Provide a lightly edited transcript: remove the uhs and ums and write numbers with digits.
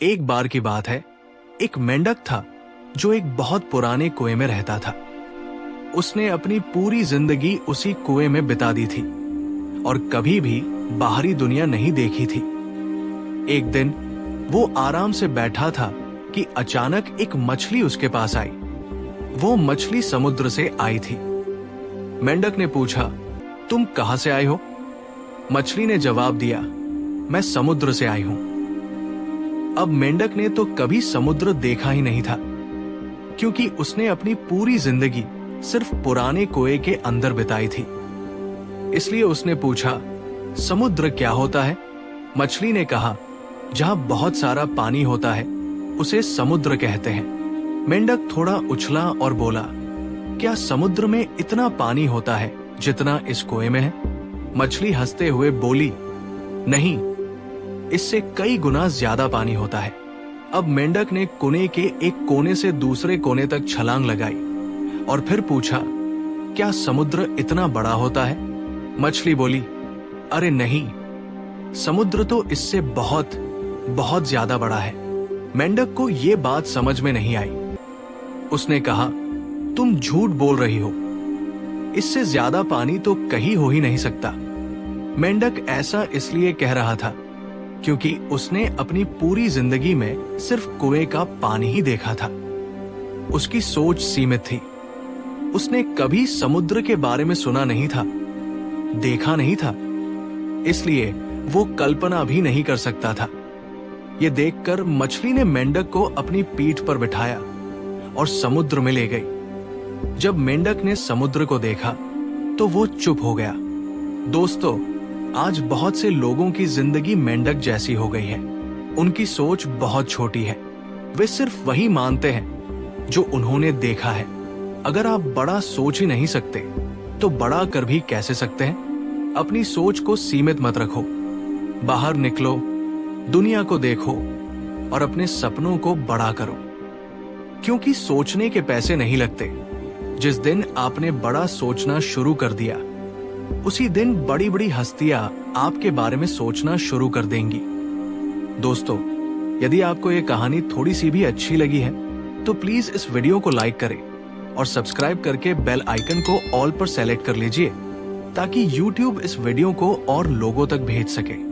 एक बार की बात है, एक मेंढक था जो एक बहुत पुराने कुएं में रहता था। उसने अपनी पूरी जिंदगी उसी कुएं में बिता दी थी और कभी भी बाहरी दुनिया नहीं देखी थी। एक दिन वो आराम से बैठा था कि अचानक एक मछली उसके पास आई। वो मछली समुद्र से आई थी। मेंढक ने पूछा, तुम कहां से आए हो? मछली ने जवाब दिया, मैं समुद्र से आई हूं। अब मेंढक ने तो कभी समुद्र देखा ही नहीं था, क्योंकि उसने अपनी पूरी जिंदगी सिर्फ पुराने कुएं के अंदर बिताई थी। इसलिए उसने पूछा, समुद्र क्या होता है? मछली ने कहा, जहां बहुत सारा पानी होता है उसे समुद्र कहते हैं। मेंढक थोड़ा उछला और बोला, क्या समुद्र में इतना पानी होता है जितना इस कुएं में है? मछली हंसते हुए बोली, नहीं, इससे कई गुना ज्यादा पानी होता है। अब मेंढक ने कुएं के एक कोने से दूसरे कोने तक छलांग लगाई और फिर पूछा, क्या समुद्र इतना बड़ा होता है? मछली बोली, अरे नहीं, समुद्र तो इससे बहुत बहुत ज्यादा बड़ा है। मेंढक को ये बात समझ में नहीं आई। उसने कहा, तुम झूठ बोल रही हो, इससे ज्यादा पानी तो कहीं हो ही नहीं सकता। मेंढक ऐसा इसलिए कह रहा था क्योंकि उसने अपनी पूरी जिंदगी में सिर्फ कुएं का पानी ही देखा था। उसकी सोच सीमित थी। उसने कभी समुद्र के बारे में सुना नहीं था, देखा नहीं था, इसलिए वो कल्पना भी नहीं कर सकता था। ये देखकर मछली ने मेंढक को अपनी पीठ पर बिठाया और समुद्र में ले गई। जब मेंढक ने समुद्र को देखा तो वो चुप हो गया। दोस्तों, आज बहुत से लोगों की जिंदगी मेंढक जैसी हो गई है। उनकी सोच बहुत छोटी है। वे सिर्फ वही मानते हैं जो उन्होंने देखा है। अगर आप बड़ा सोच ही नहीं सकते तो बड़ा कर भी कैसे सकते हैं? अपनी सोच को सीमित मत रखो। बाहर निकलो, दुनिया को देखो और अपने सपनों को बड़ा करो, क्योंकि सोचने के पैसे नहीं लगते। जिस दिन आपने बड़ा सोचना शुरू कर दिया, उसी दिन बड़ी बड़ी हस्तियां आपके बारे में सोचना शुरू कर देंगी। दोस्तों, यदि आपको ये कहानी थोड़ी सी भी अच्छी लगी है तो प्लीज इस वीडियो को लाइक करें और सब्सक्राइब करके बेल आइकन को ऑल पर सेलेक्ट कर लीजिए, ताकि YouTube इस वीडियो को और लोगों तक भेज सके।